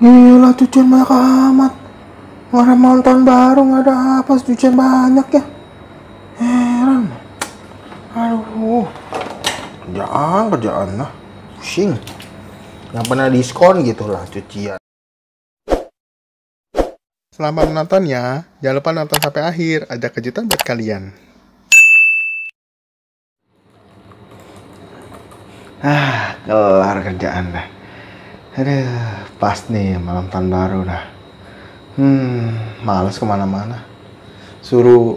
Gila, cucian banyak amat. Nggak ada nonton baru, nggak ada apa, cucian banyak ya. Heran. Aduh. Kerjaan lah. Pusing. Nggak pernah diskon gitu lah cucian. Selamat menonton ya. Jangan lupa nonton sampai akhir. Ada kejutan buat kalian. Kelar kerjaan dah. Aduh, pas nih malam tahun baru dah. Males kemana-mana. Suruh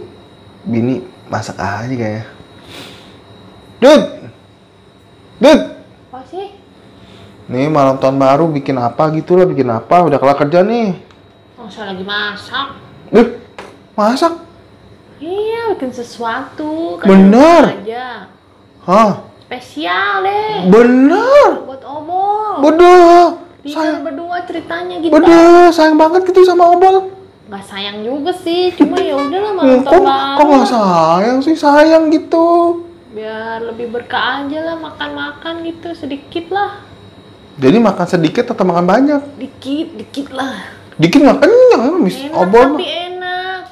bini masak aja kayaknya. Dud! Apa sih? Nih malam tahun baru bikin apa gitu lah, bikin apa. Udah kelar kerja nih. Oh, saya lagi masak. Masak? Iya, bikin sesuatu. Bener? Aja. Hah? Spesial deh. Bener? Buat Obol. Bener? Kita berdua ceritanya gitu. Bener, sayang banget gitu sama Obol. Gak sayang juga sih, cuma ya udahlah malam tahun baru. Kok gak sayang sih? Sayang gitu. Biar lebih berkah aja lah, makan-makan gitu sedikit lah. Jadi makan sedikit atau makan banyak? Dikit lah. Dikit gak kenyang, Miss Enak Obol tapi mah. enak.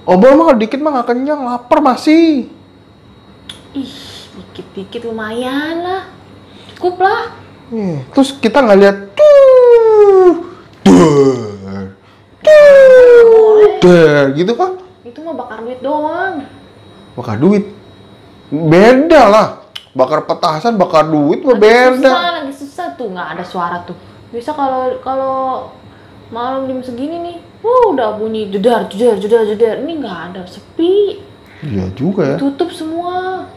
Obol mah kalau dikit mah gak kenyang, lapar masih. Ih, dikit-dikit lumayan lah. Cukup lah. Terus kita nggak lihat gitu kan? Itu mah bakar duit doang. Bakar duit? Beda lah. Bakar petasan, bakar duit mah beda. Lagi susah tuh, nggak ada suara tuh. Bisa kalau malam jam segini nih, udah bunyi jedar. Ini nggak ada, sepi. Iya juga ya. Tutup semua.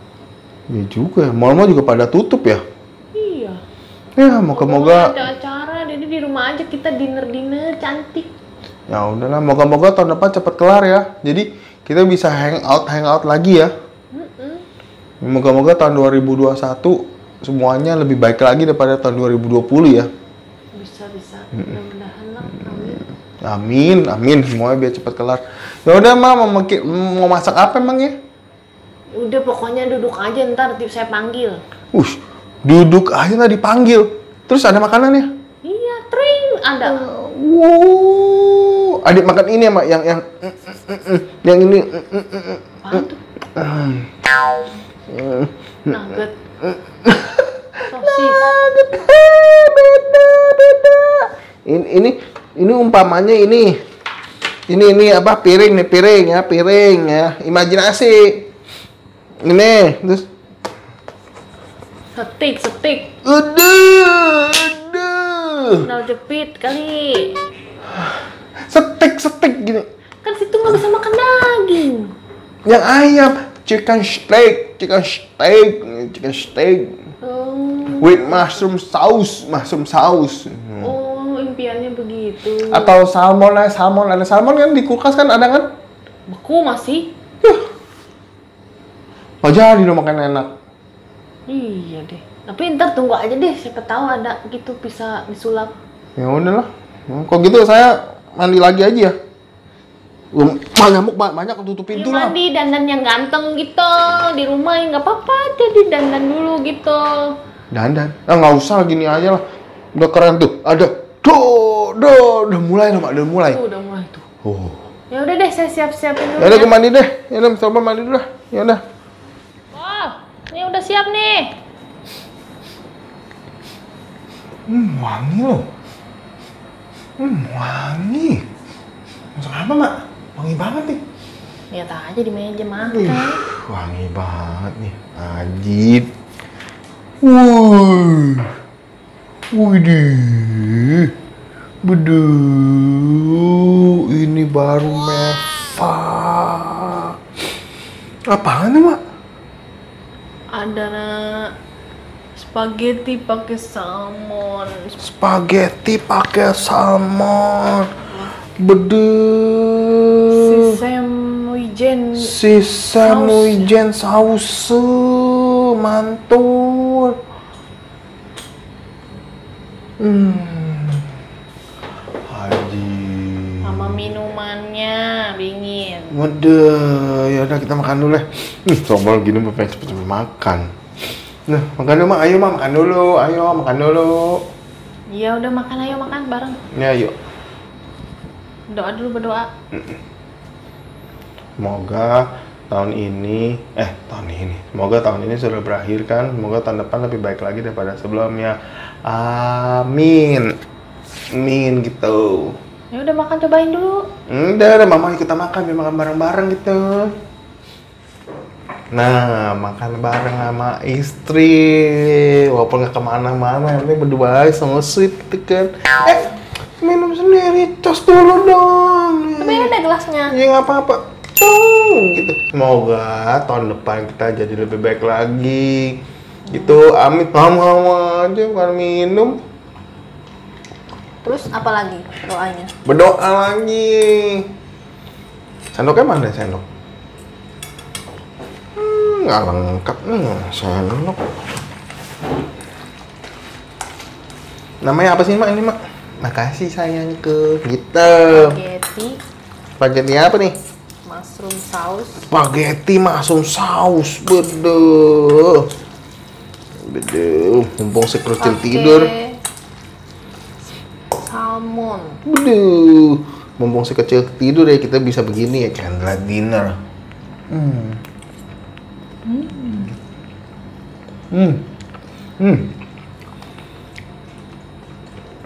Iya juga ya. Mal-mal juga pada tutup ya. Iya. Ya, moga-moga ada acara, jadi di rumah aja kita dinner cantik. Ya udahlah, moga-moga tahun depan cepet kelar ya. Jadi kita bisa hangout lagi ya. Moga-moga tahun 2021 semuanya lebih baik lagi daripada tahun 2020 ya. Bisa. Mudah-mudahan lah. Amin. Amin. Semuanya biar cepet kelar. Ya udah, mau masak apa emang ya? Udah pokoknya duduk aja, ntar saya panggil. Duduk aja lah dipanggil. Terus ada makanannya? Iya, tring ada. Wow. Adik makan ini ya, Mak, yang ini. Apaan tuh? Nugget. Sosis. Beda. Ini umpamanya ini apa, piring ya. Imajinasi. Ini, terus Setik. Aduh. Nal jepit kali. Setik gini. Kan situ nggak bisa makan daging. Yang ayam, chicken steak. With mushroom sauce. Oh, impiannya begitu. Atau salmon. Ada salmon kan di kulkas kan, ada kan? Beku masih? Oh, jadi dong makan enak. Iya deh. Tapi ntar tunggu aja deh, siapa tahu ada gitu bisa disulap. Ya udahlah. Kok gitu saya mandi lagi aja ya. Nyamuk banyak, tutup pintu lah. Mandi dandan yang ganteng gitu di rumah, ya nggak apa-apa, jadi dandan dulu gitu. Dandan? Nggak usah, gini aja lah. Udah keren tuh. Ada. Udah mulai lah, Mak. Udah mulai tuh. Ya udah deh, saya siap-siapin dulu. Ya udah, gue mandi deh. Ya udah, coba mandi dulu lah. Ya udah. Ini udah siap nih. Wangi loh. Wangi. Masak apa, Mak? Wangi banget nih. Lihat aja di meja makan. Wangi banget nih. Ajib. Widih. Beduh. Ini baru mewah. Apaan nih, Mak? Ada spaghetti pakai salmon. Beduh. Sesame wijen saus. Mantul. Haji. Sama minumannya dingin. Waduh, ya udah kita makan dulu ya. Coba gini pengen cepet-cepet makan. Nah, makan dulu, Mak. Ayo, Mak, makan dulu. Ayo, makan dulu. Iya udah makan, ayo makan bareng. Ya yuk. Doa dulu, berdoa. Semoga tahun ini, semoga tahun ini sudah berakhir kan. Semoga tahun depan lebih baik lagi daripada sebelumnya. Amin. Amin gitu. Ya udah makan, cobain dulu. Udah mama ikutan makan, biar makan bareng-bareng gitu. Nah, makan bareng sama istri, walaupun nggak kemana-mana, yang penting berdua aja sama sweet gitu kan. Minum sendiri, cos dulu dong. Tapi ada gelasnya. Ya nggak apa-apa, gitu. Semoga tahun depan kita jadi lebih baik lagi. Gitu, amit, mau aja bukan minum. Terus apa lagi doanya? Berdoa lagi. Sendoknya mana sendok? Nggak lengkap nih sendok. Namanya apa sih mak ini mak? Makasih sayangku. Gitu. Spaghetti apa nih? Mushroom saus. Spaghetti mushroom saus. Beduh. Mumpung si kecil tidur. Salmon. Beduh. Mumpung si kecil tidur ya kita bisa begini ya, candlelight dinner.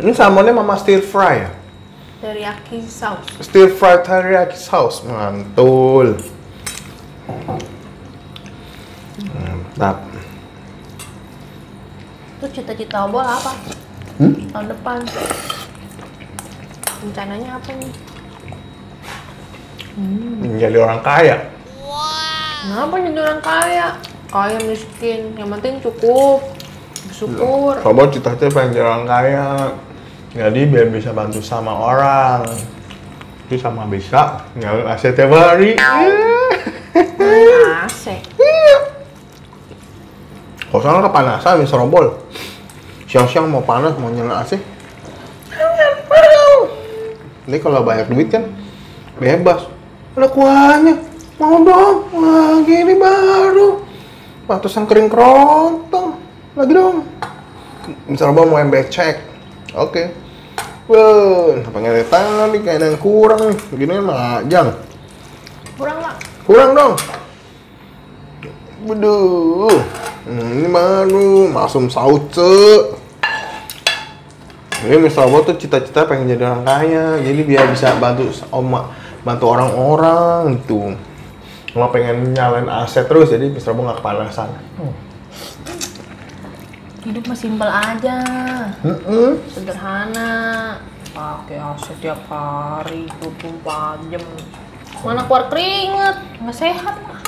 Ini salmonnya mama stir fry ya? Teriyaki saus. Stir fry teriyaki saus, mantul. Mantap. Itu cita-cita Obol apa? Tahun depan. Rencananya apa nih? Menjadi orang kaya. Kenapa jadi orang kaya? Kaya miskin, yang penting cukup. Bersyukur. Coba cita-cita pengen jadi orang kaya. Jadi biar bisa bantu sama orang. Itu sama bisa nyalain AC tiap hari. AC. Kalau sekarang kepanasan, Mr. Robol. Siang-siang mau panas, mau nyalain AC. Ini kalau banyak duit kan, bebas. Ada kuahnya. Mau dong. Wah, gini baru. Pantesan kering kerontong. Lagi dong. Mr. Robol mau yang becek. Oke. Pengen lihat tangan nih, kayak ada yang kurang nih. Gini kan majang. Kurang nggak? Kurang dong. Beduh. Ini baru masum sauce. Ini Mr. Robot tuh cita-cita pengen jadi orang kaya. Jadi biar bisa bantu orang-orang gitu. Nggak pengen nyalain AC terus, jadi Mr. Robot nggak kepanasan. Hidup mah simpel aja. Sederhana. Pakai AC tiap hari 24 jam. Mana keluar keringet, nggak sehat lah.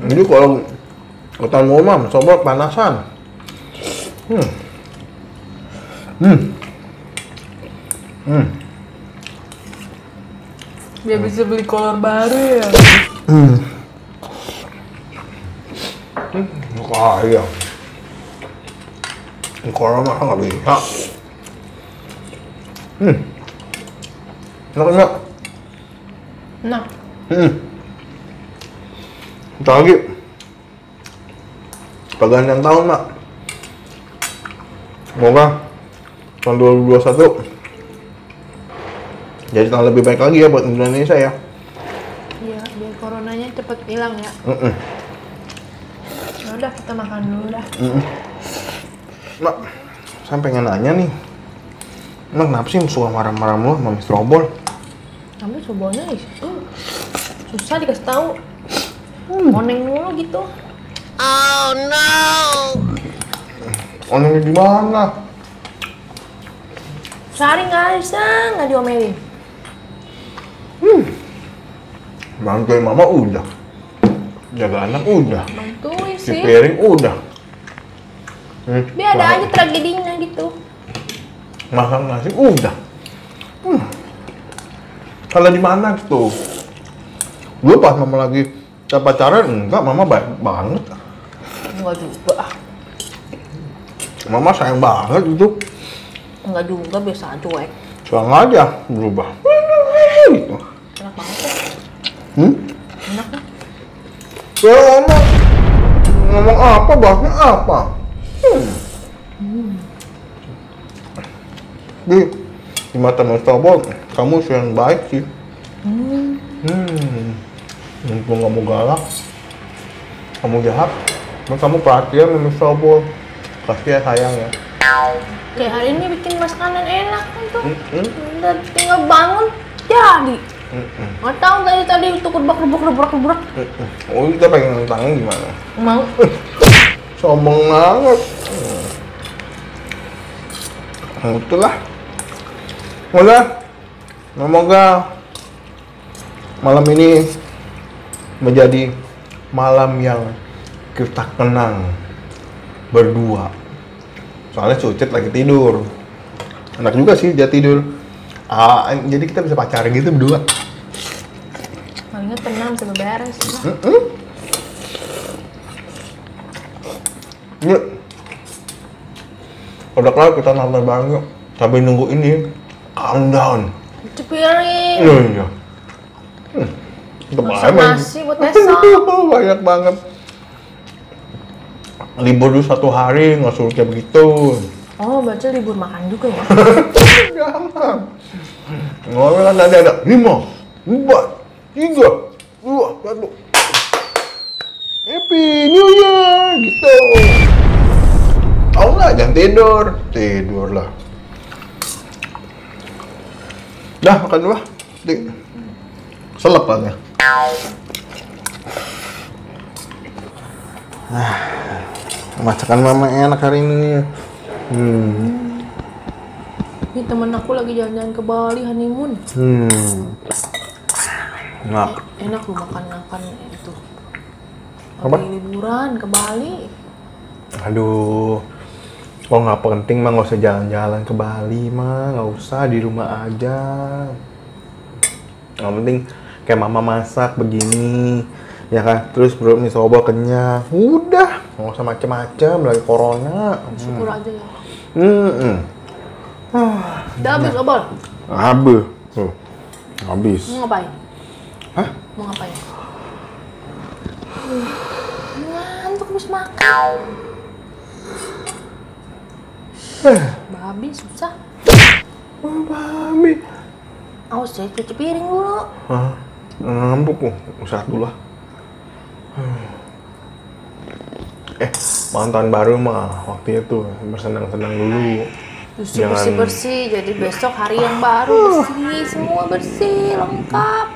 Jadi kalau kata mama, coba panasan. Biar bisa beli kolor baru ya. Kaya. Kalau mah nggak bisa. Enak enggak? Nah, Bentar lagi pergantian tahun mak. Semoga tahun 2021 jadi tahun lebih baik lagi ya buat Indonesia ya. iya biar coronanya cepet hilang ya. Ya udah kita makan dulu dah. Mak, saya pengen nanya nih. Mak kenapa sih suka marah-marah mulu sama Mr. Robol? Kamu cobaannya susah dikasih tahu. Oneng mulu gitu. Oh no! Onengnya di mana? Sehari nggak bisa nggak diomelin. Bantuin mama udah. Jaga anak udah. Bantuin Si sih. piring udah. Biar ada aja tragedinya gitu. Makan nasi udah. Kalau di mana gitu? Dulu pas mama lagi pacaran, enggak, mama baik banget. Enggak juga. Mama sayang banget gitu. Enggak juga, biasa cuek. Sekarang aja berubah. Gitu. Enak banget ya. Enak ya. Ya, ngomong apa, bahasnya apa? Di mata Mas Tobo, kamu yang baik sih. Mumpung kamu galak, kamu jahat, kamu perhatian sama Mas Tobo. Kasih ya sayang ya. Kayak hari ini bikin makanan enak kan tuh. Udah tinggal bangun jadi. Nggak tahu tadi itu kerbrak. Oh, kita pengen nantangin gimana? Mau? Sombong banget. Itulah. Semoga malam ini menjadi malam yang kita kenang berdua. Soalnya Cucit lagi tidur. Enak juga sih dia tidur. Jadi kita bisa pacaran gitu berdua. Palingnya tenang sampai beres. Yuk. Udah kelar kita nonton bareng yuk. Sambil nunggu ini countdown. Cepiring. Iya. Masak nasi buat besok. Banyak banget. Libur dulu 1 hari, nggak suruh kayak begitu. Oh, baca libur makan juga ya? Jangan. Ngomong kan tadi ada 5, 4, 3, 2, 1. Happy New Year, gitu. Tahu nggak, jangan tidur lah. Dah, makan dulu lah. Selep lah ya. Masakan mama enak hari ini nih. Ini temen aku lagi jalan-jalan ke Bali honeymoon. Enak. Enak loh makan itu. Apa? Lagi liburan ke Bali. Aduh, kalau nggak penting mah nggak usah jalan-jalan ke Bali mah, nggak usah, di rumah aja. Yang penting kayak mama masak begini, ya kan, terus perut Miss Sobo kenyang, udah, nggak usah macem-macem lagi corona. Syukur aja ya. Udah habis obol? Habis. Mau ngapain? Hah? Mau ngapain? Ngantuk habis makan. Babi susah. Babi. Awas ya, cuci piring dulu. Hah? Ngambuk kok, istirahat dulu lah. Mantan baru mah waktu itu bersenang-senang dulu. Justru bersih-bersih, jadi besok hari yang baru bersih, semua bersih, lengkap.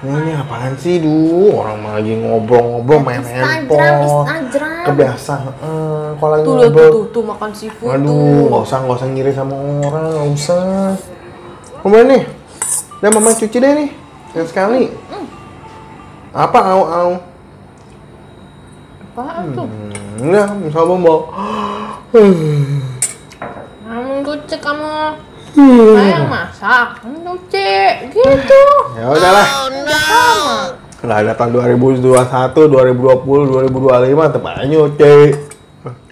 Ini apaan sih, orang mah lagi ngobrol-ngobrol main handphone. Instagram. Kebiasaan, kalau lagi Tuh, ngobrol. tuh makan seafood Aduh, tuh. nggak usah ngiri sama orang, nggak usah. Kemana nih? Udah mama cuci deh nih, yang sekali. Apa au? Apaan tuh? Enggak, misalnya mau. Kamu cuci kamu. Saya yang masak, kamu cuci, gitu. Ya udahlah. Udah sama. Nggak datang 2021, 2020, 2025, tetap aja nyuci.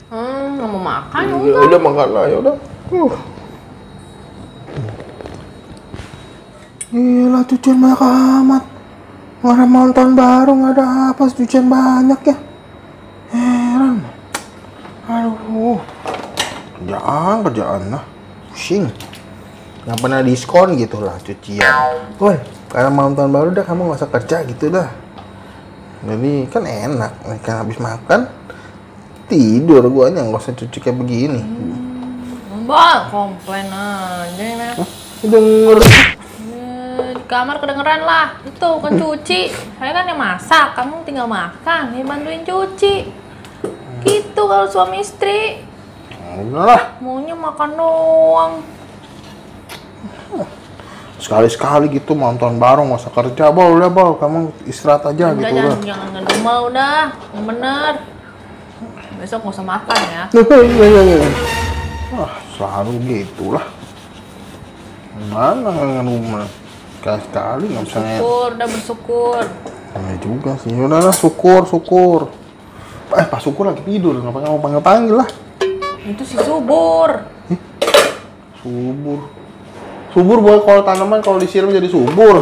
Nggak mau makan ya Ya udah. udah makan lah, ya udah. Gila, cucian banyak amat. Nggak ada mantan baru, nggak ada apa, cucian banyak ya. Heran. Aduh. Kerjaan lah. Pusing. Nggak pernah diskon gitu lah cucian. Woi, karena mantan baru dah kamu nggak usah kerja gitu dah. Jadi kan enak, kan habis makan tidur guanya, nggak usah cuci kayak begini. Mbak, komplain aja ya. Denger. Di kamar kedengeran lah. Itu kan cuci. Saya kan yang masak, kamu tinggal makan, ya bantuin cuci. Gitu kalau suami istri. Udahlah. Maunya makan doang. Sekali-sekali gitu mantan baru nggak usah kerja, Bol. Udah, Bol, kamu istirahat aja Udah, gitu lah. jangan ngedumel udah. Yang bener. Besok nggak usah makan ya. Selalu gitu lah. Mana rumah? Sekali-sekali nggak bisa. Syukur, udah bersyukur. Ya juga sih, udahlah, syukur. Pak Syukur lagi tidur, ngapain mau panggil lah. Itu si subur. Subur boleh kalau tanaman kalau disiram jadi subur.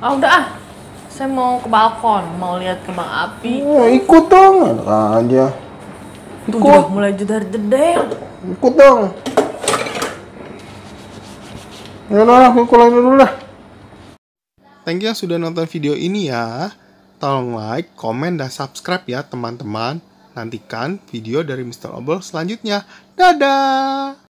Ah udah ah. Saya mau ke balkon, mau lihat kembang api. Ikut dong, enak aja. Tuh udah mulai jedar-jedar. Ikut dong. Yaudah, aku kulangin dulu dah. Thank you yang sudah nonton video ini ya. Tolong like, komen, dan subscribe ya teman-teman. Nantikan video dari Mr. Obel selanjutnya. Dadah!